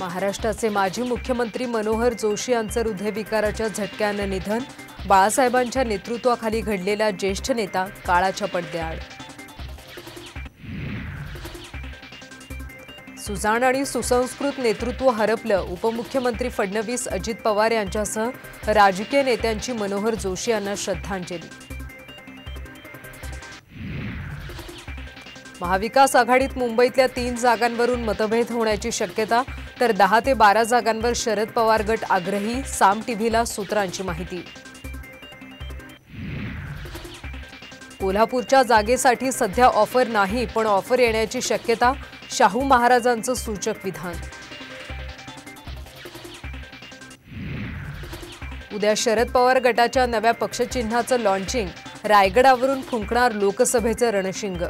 महाराष्ट्राचे माजी मुख्यमंत्री मनोहर जोशी यांचं हृदयविकाराच्या झटक्यानं निधन। बाळासाहेबांच्या नेतृत्वाखाली घडलेला ज्येष्ठ नेता काळाच्या पडद्याआड। सुजाण आणि सुसंस्कृत नेतृत्व हरपलं। उपमुख्यमंत्री फडणवीस, अजित पवार यांच्यासह राजकीय नेत्यांची मनोहर जोशी यांना श्रद्धांजली। महाविकास आघाडीत मुंबईतल्या 3 जागांवरून मतभेद होण्याची शक्यता, तर 10 ते 12 जागांवर शरद पवार गट आग्रही। साम टीव्हीला सूत्रांची माहिती। कोल्हापूरच्या जागेसाठी सध्या ऑफर नाही, पण ऑफर येण्याची शक्यता। शाहू महाराजांचं सूचक विधान। उद्या शरद पवार गटाच्या नव्या पक्षचिन्हाचं लॉन्चिंग। रायगडावरून फुंकणार लोकसभेचं रणशिंग।